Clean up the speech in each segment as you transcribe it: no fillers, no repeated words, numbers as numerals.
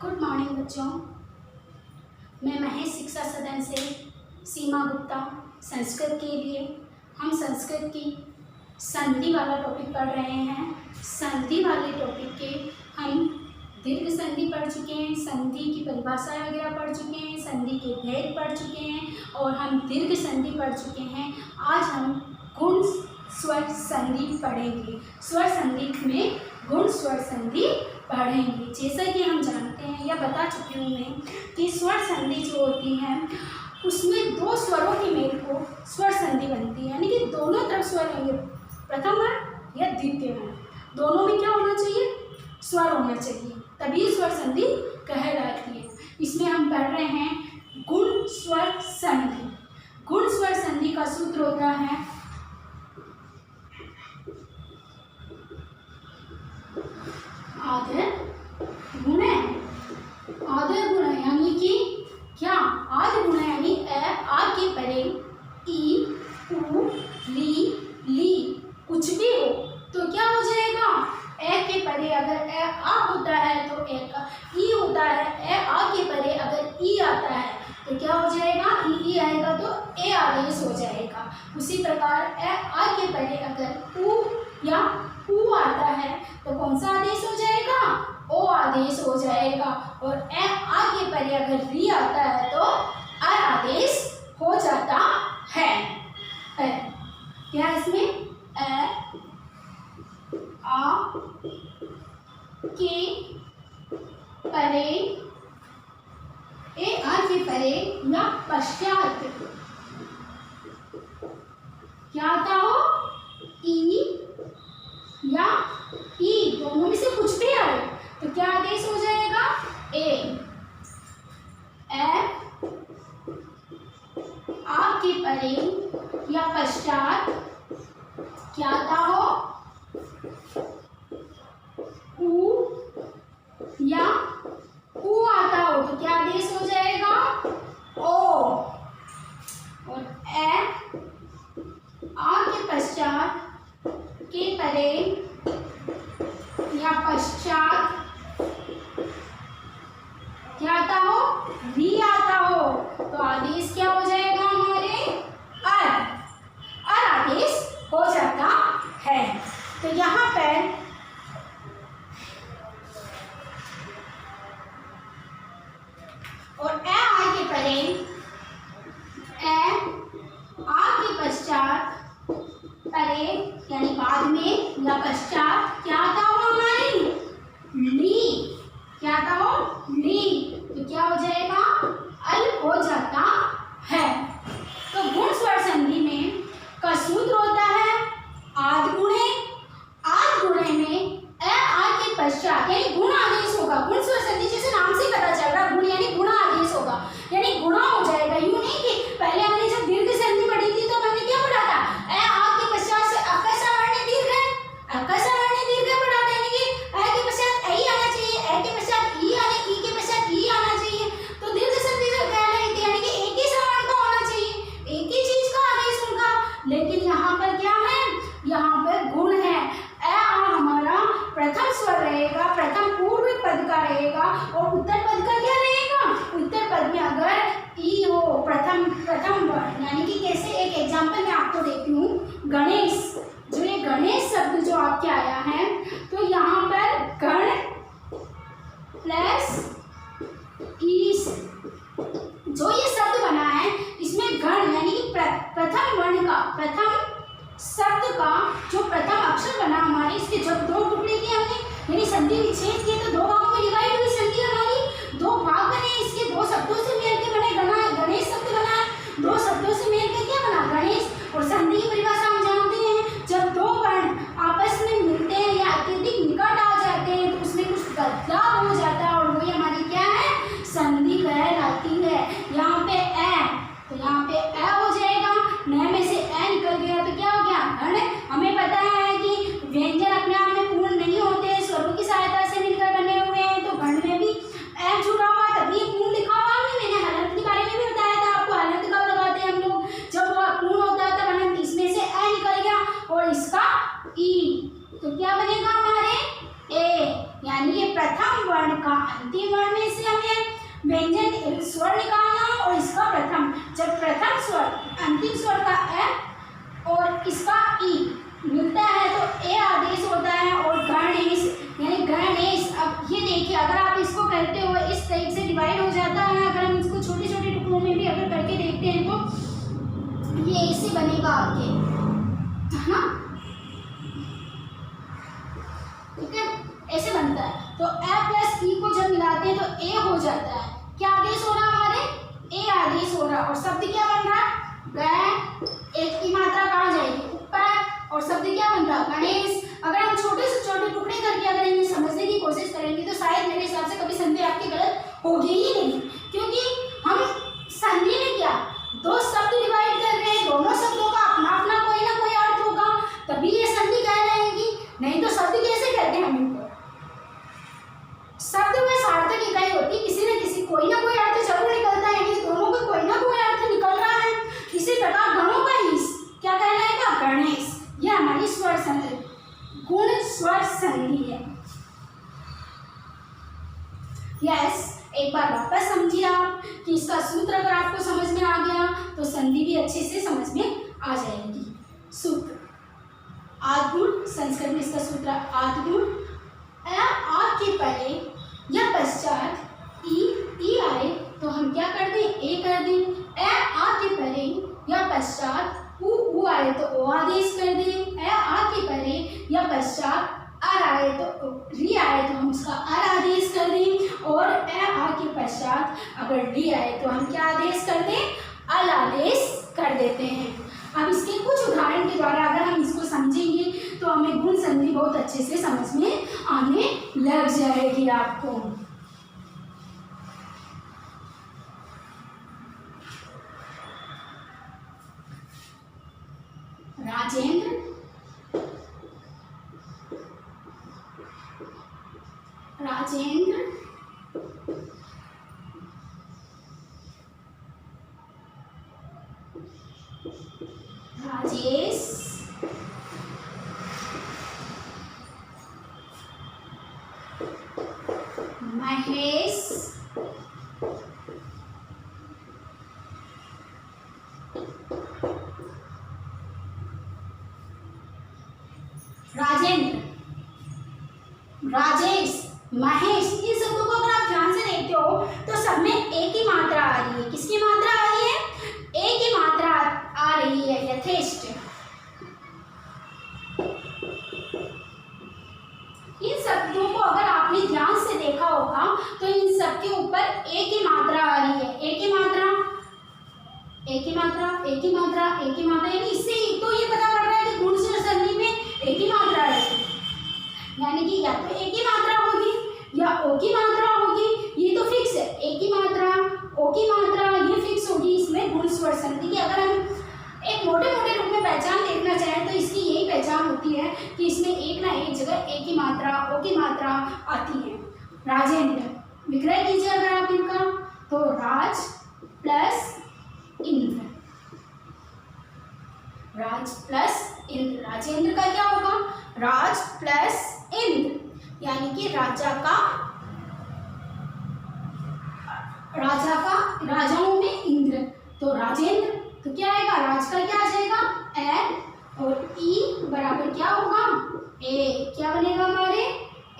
Good morning बच्चों। मैं महेश शिक्षा सदन से सीमा गुप्ता। संस्कृत के लिए हम संस्कृत की संधि वाला टॉपिक पढ़ रहे हैं। संधि वाले टॉपिक के हम दीर्घ संधि पढ़ चुके हैं, संधि की परिभाषा वगैरह पढ़ चुके हैं, संधि के भेद पढ़ चुके हैं और हम दीर्घ संधि पढ़ चुके हैं। आज हम गुण स्वर संधि पढ़ेंगे। स्वर संधि में गुण स्वर संधि पढ़ेंगे। जैसा कि हम जानते हैं या बता चुकी हूँ मैं कि स्वर संधि जो होती है उसमें दो स्वरों की मेल को स्वर संधि बनती है, यानी कि दोनों तरफ स्वर होंगे, प्रथम वर्ण या द्वितीय वर्ण, दोनों में क्या होना चाहिए? स्वर होना चाहिए, तभी स्वर संधि कहलाती है। इसमें हम पढ़ रहे हैं गुण स्वर संधि। गुण स्वर संधि का सूत्र होता है आदर गुणे। आदर गुण यानी कि क्या? आदर गुण यानी आ के परे ई उ ली ली कुछ भी हो तो क्या हो जाएगा? ए के परे अगर ए आ होता है तो ए का ई होता है, ए आ के परे अगर ई आता है तो क्या हो जाएगा? ई आएगा तो ए आदेश हो जाएगा। उसी प्रकार ए आ के परे अगर उ या उ आता है तो कौन सा आदेश हो जाएगा? ओ आदेश हो जाएगा। और ए आ के परे अगर री आता है तो आ आदेश हो जाता है। क्या इसमें ए आ के परे, ए आ के परे या पश्चात क्या आता हो? ई या ई, दोनों में से कुछ भी आए तो क्या आदेश हो जाएगा? ए आ के परे या पश्चात क्या आता हो? उ या उ आता हो तो क्या आदेश हो जाएगा? ओ। और ए आ के पश्चात के परे या पश्चात क्या आता हो? री आता हो तो आदेश क्या हो जाएगा हमारे? अर आदेश हो जाता है। तो यहाँ पर और ए आ के परे, ए आ के पश्चात परे यानी बाद में या पश्चात क्या आता हो हमारी? ली। क्या आता हो? ली। तो क्या हो जाएगा? अल हो जाता है। तो गुण स्वर संधि में का सूत्र होता है आद गुणे। आद गुणे में ए आ के पश्चात यानी गुण आदेश होगा। गुण स्वर संधि जैसे नाम से पता चल रहा, गुण यानी गुण आदेश होगा, यानी गुणा हो जाएगा। यूं नहीं कि पहले हमने जब दीर्घ संधि पढ़ी थी तो हमने क्या पढ़ा था? ए आ के पश्चात से अकसा वर्ण दीर्घ है, अकसा वर्ण दीर्घ पढ़ा था, यानी कि ए के पश्चात ई आना चाहिए, ए के पश्चात ई आने, ई के पश्चात ई आना चाहिए, तो दीर्घ संधि जो कह रही थी यानी कि एक ही सवर्ण का होना चाहिए, एक ही चीज का आदेश होगा। लेकिन यहाँ पर क्या है? यहाँ पर गुण है। ए आ हमारा प्रथम स्वर रहेगा, प्रथम पूर्व पद का रहेगा और उत्तर पद का क्या रहेगा? उत्तर पद में अगर ई हो प्रथम वर्ण, यानी कि कैसे? एक एग्जांपल मैं आपको देती हूँ। गणेश, जो ये गणेश शब्द जो आपके आया है तो यहाँ पर गण प्लस ईश जो ये शब्द बना है इसमें गण यानी कि प्रथम वर्ण का, प्रथम शब्द का जो प्रथम अक्षर बना हमारे, इसके जब दो टुकड़े किए हमने यानी संधि विच्छेद किए तो दो भागों में डिवाइड हुई संधि हमारी, दो भाग बने, इसके दो शब्दों से मिल के बने गणेश शब्द बना है, दो शब्दों से मिल के क्या बना? गणेश। और संधि की परिभाषा हम जानते हैं, जब दो वर्ण आपस में मिलते हैं या अत्यधिक निकट आ जाते हैं तो उसमें कुछ बदलाव हो जाता है और वही हमारी क्या है? संधि कहलाती है। यहाँ पे ए, तो यहाँ पे ए हो जाएगा, न में से ए निकल गया तो क्या हो गया? गण। हमें पता है कि व्यंजन अपने आप में पूर्ण नहीं होते, स्वरों की सहायता से मिलकर बने हुए हैं, तो गण में भी ए जुड़ा हुआ तभी पूर्ण लिखा हुआ है। मैंने हलंत के बारे में भी बताया था आपको, हलंत कब लगाते हैं हम लोग? जब वो पूर्ण होता है तब हलंत, इसमें से ए निकल गया और इसका ई, तो क्या बनेगा हमारे? ए। यानी ये प्रथम वर्ण का अंतिम वर्ण में से हमें व्यंजन स्वर निकालना और इसका प्रथम, जब प्रथम स्वर अंतिम स्वर का ए और इसका ई मिलता है तो ए आदेश होता है और गणेश यानी गणेश। अब ये देखिए, अगर आप इसको करते हो इस टाइप से डिवाइड हो जाता है, अगर हम इसको छोटे छोटे टुकड़ों में भी अगर करके देखते हैं तो ये ऐसे बनेगा आपके, है ना, ठीक है, ऐसे बनता है। तो ए प्लस ई को जब मिलाते हैं तो ए हो जाता है, क्या आदेश हो रहा है हमारे, ए आदेश हो रहा है। और शब्द क्या बन रहा है, ग, एक की मात्रा कहाँ जाएगी, ऊपर, और शब्द क्या बन रहा है, गणेश। अगर हम छोटे से छोटे टुकड़े करके अगर इन्हें समझने की कोशिश करेंगे तो शायद मेरे हिसाब से कभी संधि आपकी गलत होगी ही नहीं, क्योंकि हम संधि में क्या दो शब्द डिवाइड कर रहे हैं, दोनों शब्दों का अपना अपना कोई ना कोई अर्थ होगा, तभी ये संधि कहलाएगी। नहीं तो शब्द कैसे कहते हैं हम इनको, शब्द में सार्थक इकाई होती, किसी न किसी कोई ना कोई अर्थ जरूर निकलता है, यानी दोनों का कोई ना कोई अर्थ निकल रहा है। इसी प्रकार गणों का ही क्या कहलाएगा, गणेश। यह हमारी स्वर संधि, गुण स्वर संधि है। यस, एक बार वापस समझिए आप कि इसका सूत्र अगर आपको समझ में आ गया तो संधि भी अच्छे से समझ में आ जाएगी। सूत्र आद्गुण, संस्कृत में इसका सूत्र आद्गुण, आ के पहले या पश्चात ई आए तो हम क्या कर दें, ए कर दें। आ के पहले या पश्चात उ आए तो ओ आदेश कर दें। आ के पहले या पश्चात अर आए तो री आए तो हम उसका अर आदेश कर दें, और आ के पश्चात अगर री आए तो हम क्या आदेश कर दें, अल आदेश कर देते हैं। अब इसके कुछ उदाहरण के द्वारा अगर हम इसको समझेंगे तो हमें गुण संधि बहुत अच्छे से समझ में आने लग जाएगी आपको। राजेंद्र, राजेंद्र, राजेश, महेश, राजेंद्र, राजेश, महेश, इन शब्दों को अगर आप ध्यान से देखते हो तो सब में ए की मात्रा आ रही है। किसकी मात्रा आ रही है, ए की मात्रा आ रही है, यथेष्ट। इन शब्दों को अगर आपने ध्यान से देखा होगा तो इन सब के ऊपर ए की मात्रा आ रही है, ए की मात्रा, ए की मात्रा, ए की मात्रा, ए की मात्रा, यानी इससे तो ये पता पड़ रहा है कि गुण स्वर संधि में ए की मात्रा है, यानी कि या तो ए की मात्रा होगी या ओ की मात्रा होगी, ये तो फिक्स है। ए की मात्रा, ओ की मात्रा, ये फिक्स होगी इसमें गुण स्वर संधि की। अगर हम एक मोटे मोटे रूप में पहचान देखना चाहें तो इसकी यही पहचान होती है कि इसमें एक ना एक जगह ए की मात्रा, ओ की मात्रा आती है। राजेंद्र, विग्रह कीजिए अगर आप इनका, तो राज प्लस इंद्र, राज प्लस इंद्र। राजेंद्र का क्या होगा, राज प्लस इंद्र, यानी कि राजाओं में इंद्र, तो राजेंद्र, तो क्या आएगा, राज का क्या आ जाएगा, ए, और ई बराबर क्या होगा, ए, क्या बनेगा हमारे,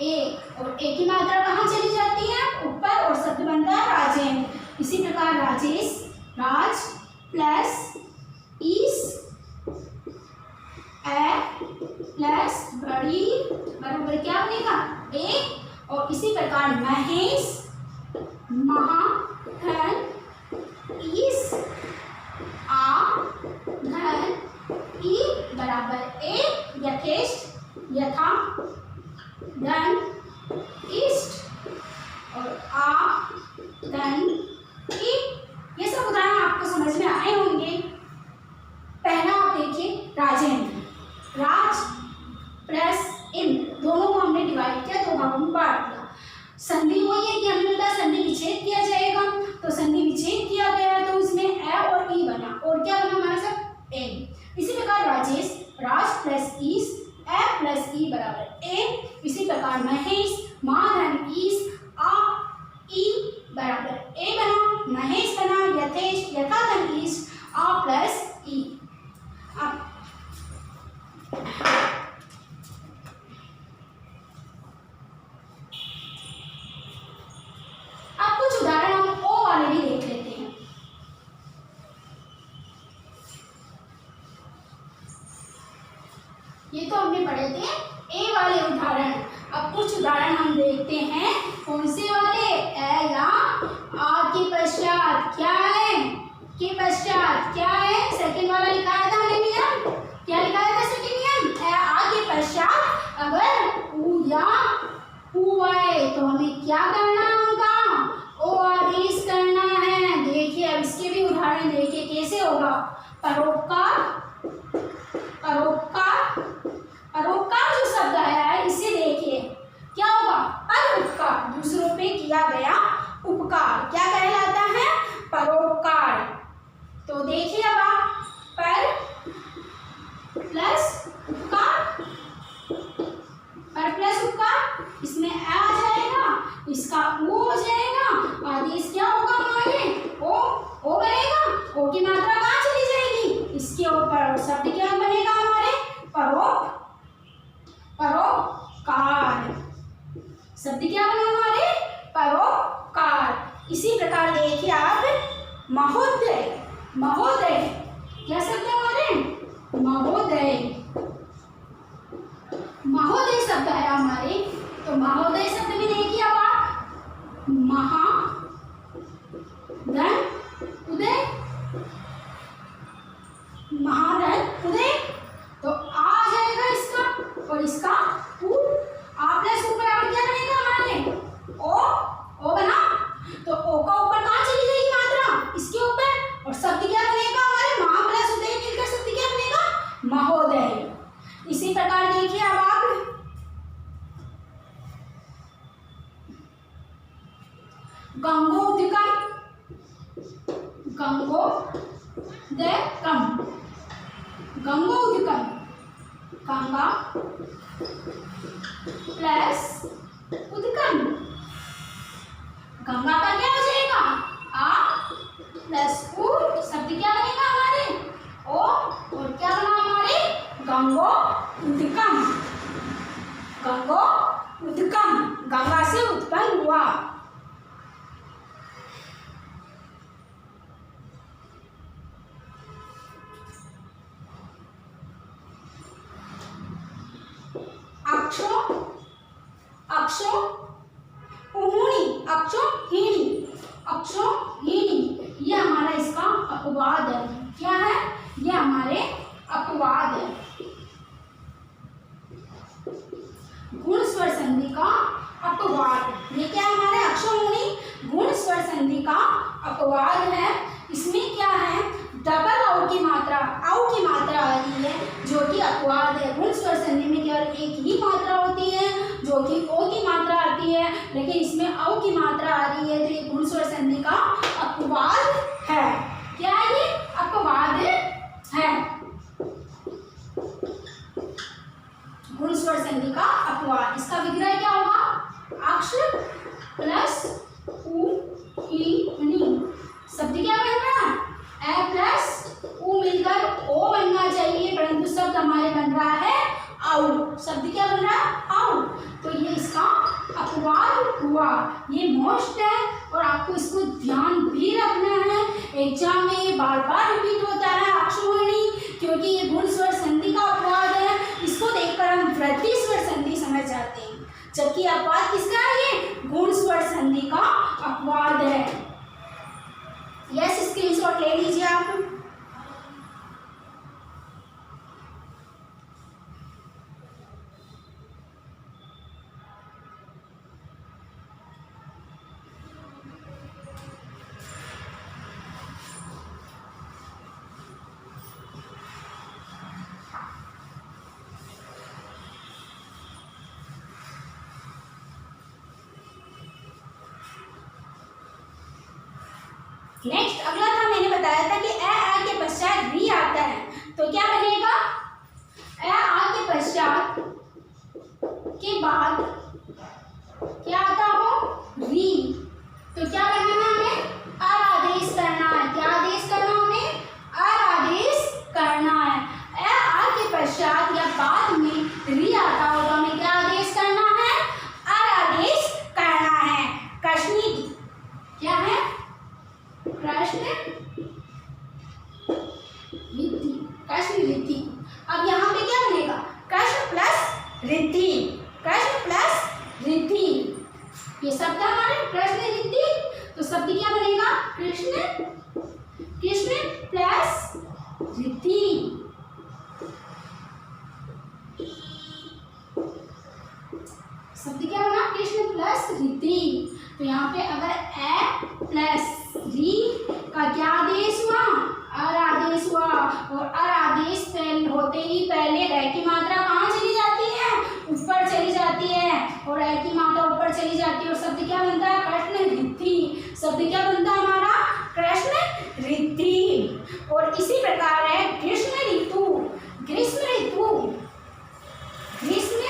ए, और ए की मात्रा कहाँ चली जाती है, ऊपर, और शब्द बनता है राजेंद्र। इसी प्रकार राजेश, राज प्लस ईस, ए प्लस बड़ी बराबर क्या बनेगा, ए, और इसी प्रकार महेश, महा धन ईस, आ धन ई बराबर ए, यथेष्ट, यथा धन इष्ट, और आ धन ई। ये सब उदाहरण आपको समझ में आए होंगे। पहला आप देखिए, राजेंद्र, राज प्लस इंद्र, दोनों को हमने डिवाइड किया, दो भागों में बांट दिया। संधि वही है कि हमने बोला संधि विच्छेद किया जाएगा, तो संधि विच्छेद किया गया तो उसमें ए और ई बना, और क्या बना हमारे साथ, ए। इसी प्रकार राजेश, राज प्लस ईस, ए प्लस ई बराबर ए। इसी प्रकार महेश, ये तो हमने पढ़े थे ए वाले उदाहरण। अब कुछ उदाहरण हम देखते हैं कौन से वाले, ए या आ के पश्चात क्या है, के पश्चात क्या है। सेकंड वाला लिखाया था हमने नियम, क्या लिखाया था सेकंड नियम, ए आ के पश्चात अगर ऊ या ऊ आए तो हमें क्या करना है, उनका ओ आदेश करना है। देखिए अब इसके भी उदाहरण देखिए कैसे होगा। परोपकार, परोपकार, परोपकार जो शब्द आया है इसे देखिए क्या होगा, परोपकार, दूसरों पे किया गया उपकार क्या कहलाता है, परोपकार। तो देखिए अब आप पर प्लस उपकार, पर प्लस उपकार, इसमें आ जाएगा, इसका ओ हो जाएगा, आदेश क्या होगा हमारे ओ बनेगा, ओ की मात्रा कहाँ चली जाएगी, इसके ऊपर शब्द क्या बनेगा हमारे, परोपकार। शब्द क्या बना हमारे, परोपकार। इसी प्रकार देखिए आप महोदय, महोदय क्या शब्द है हमारे, महोदय, महोदय शब्द है हमारे। तो महोदय शब्द में देखिए अब आप महा धन उदय, महाधन उदय, तो आ जाएगा इसका और इसका उ, आ प्लस ऊ बराबर क्या बनेगा हमारे, ओ बना, तो ओ का ऊपर कहाँ चली जाएगी मात्रा, इसके ऊपर, और शब्द क्या बनेगा हमारे, महा प्लस उदय मिलकर शब्द क्या बनेगा, महोदय। इसी प्रकार देखिए अब आप गंगोदकम, गंगोदकम, गंगोदकम, गंगा प्लस उदकम, गंगा का क्या हो जाएगा, आ प्लस उ, शब्द क्या बनेगा हमारे, ओ, और क्या बना हमारे, गंगो उदकम, गंगो उदकम, गंगा से उत्पन्न हुआ। अक्षो, अक्षो उहुणी, अक्षो हीणी, अक्षो हीणी, ये हमारा इसका अपवाद है। क्या है, ये हमारे अपवाद है। गुण स्वर संधि का अपवाद, ये क्या हमारे अक्षोहिणी गुण स्वर संधि का अपवाद है। इसमें क्या है, डबल औ की मात्रा, औ की मात्रा आ रही है जो कि अपवाद है। गुण स्वर संधि में केवल एक ही मात्रा होती है जो कि ओ की मात्रा आती है, लेकिन इसमें औ की मात्रा आ रही है तो ये गुण स्वर संधि का अपवाद है। क्या ये अपवाद है, गुण स्वर संधि का अपवाद। इसका विग्रह क्या होगा, अक्ष प्लस उ ई नी, शब्द क्या बन रहा है, ए प्लस उ मिलकर ओ बनना चाहिए, परंतु शब्द हमारे बन रहा है आउ, शब्द क्या बन रहा है आउ, तो ये इसका अपवाद हुआ। ये मोस्ट है और आपको इसको ध्यान भी रखना है, एग्जाम में ये बार बार रिपीट होता है अक्षोहिणी, क्योंकि ये गुण स्वर संधि का अपवाद है। इसको देखकर हम वृद्धि स्वर संधि समझ जाते हैं, जबकि अपवाद किसका है, ये गुण स्वर संधि का अपवाद है। यस, स्क्रीनशॉट ले लीजिए आप। नेक्स्ट अगला था, मैंने बताया था कि ए आ के पश्चात री आता है, तो क्या बनेगा, ए आ के पश्चात के बाद क्या आता हो, री, तो क्या करना है हमें, अर आदेश करना है। क्या आदेश करना हमें, अर आदेश करना है। ए आ के पश्चात या बाद में री आता हो तो हमें क्या आदेश करना है, अर आदेश करना है। कष्णी क्या है, प्रश्न विधि, प्रश्न विधि। अब यहाँ पे क्या बनेगा, प्रश्न रिद्धि, कृष्ण प्लस रिद्धि, ये शब्द हमारे कृष्ण रिद्धि, तो शब्द क्या बनेगा? कृष्ण, कृष्ण प्लस रिद्धि। शब्द क्या बना? कृष्ण प्लस रिद्धि। तो यहाँ पे अगर ए प्लस री का क्या आदेश हुआ? अर आदेश हुआ, और अर आदेश होते ही पहले रे की मात्रा कहाँ चली जाती है? ऊपर चली जाती है, और रे की मात्रा ऊपर चली जाती है, और शब्द क्या बनता है? कृष्ण रिद्धि। शब्द क्या बनता है हमारा? कृष्ण रिद्धि। और इसी प्रकार है ग्रीष्म ऋतु, ग्रीष्म ऋतु, ग्रीष्म,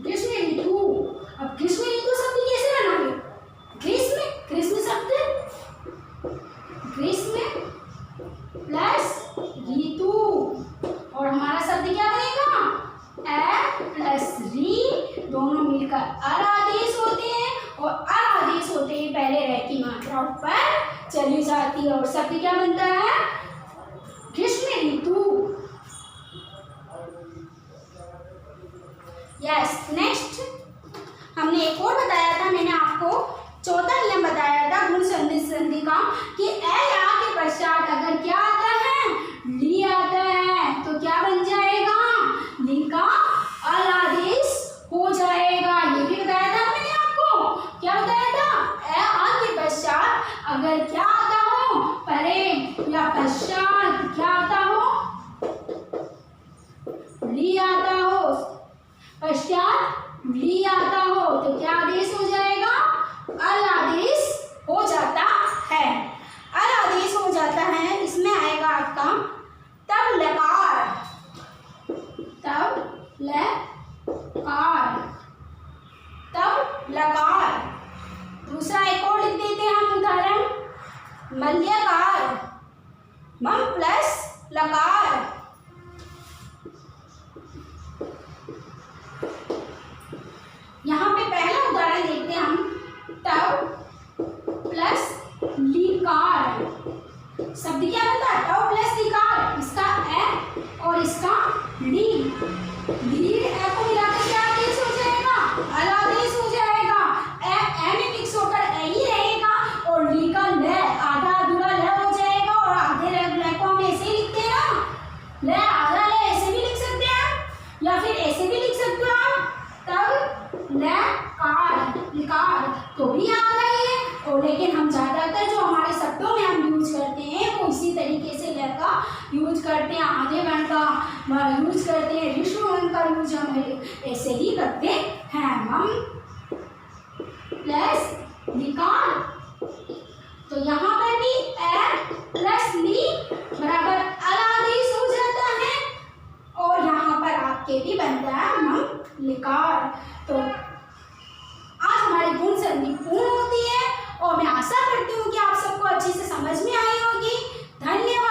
ग्रीष्म ऋतु। अब ग्रीष्म ऋतु शब्द कैसे बनाओगे? ग्रीष्म, ग्रीष्म शब्द ग्रीष्म प्लस ऋतु, और हमारा शब्द क्या बनेगा? ए प्लस री, दोनों मिलकर अर आदेश होते हैं, और अर आदेश होते ही पहले रे की मात्रा ऊपर चली जाती है, और शब्द क्या बनता है? ग्रीष्म ऋतु। यस, नेक्स्ट हमने एक और बताया था, मैंने आपको चौथा नियम बताया था गुण संधि का, कि ए या के पश्चात अगर क्या आता है? ली आता है, तो क्या बन जाएगा? ली का अल आदेश हो जाएगा। ये भी बताया था मैंने आपको। क्या बताया था? ए आ के पश्चात अगर क्या आता हो? परे या पश्चात क्या आता हो? ली आता हो, पश्चात ली आता हो, तो क्या आदेश हो जाएगा? अल आदेश हो जाता है। अल आदेश हो जाता है, इसमें आएगा आपका तब लकार, तब लकार, तब लकार। दूसरा एक और लिख देते हैं हम उदाहरण, मल्यकार, मम प्लस लकार। यहाँ पे पहला उदाहरण देखते हैं हम, तब प्लस लिकार। शब्द क्या बनता है? तब प्लस लिकार, इसका ए और इसका ली, ली ए को मिलाकर क्या आदेश हो जाएगा? अल आदेश हो जाएगा। ए में मिक्स होकर ए ही रहेगा, और ली का ल आधा अधूरा ल हो जाएगा, और आधे ल को हम ऐसे ही लिखते हैं ना, ल आधा ल ऐसे भी लिख सकते हैं, या फिर ऐसे भी लिख सकते हो आप, तब लकार, लिकार तो भी आ रही है। और लेकिन हम ज्यादातर जो हमारे शब्दों में हम यूज करते हैं वो इसी तरीके से ल का यूज करते हैं, आधे वर्ण का यूज करते हैं, ऋषु वर्ण का यूज हम ऐसे ही करते हैं। हम प्लस लिकार, तो यहाँ पर भी ए प्लस ली बराबर अल आदेश हो जाता है, और यहाँ पर आपके भी बनता है मम लिकार। तो आज हमारी गुण संधि पूर्ण होती है, और मैं आशा करती हूँ कि आप सबको अच्छे से समझ में आई होगी। धन्यवाद।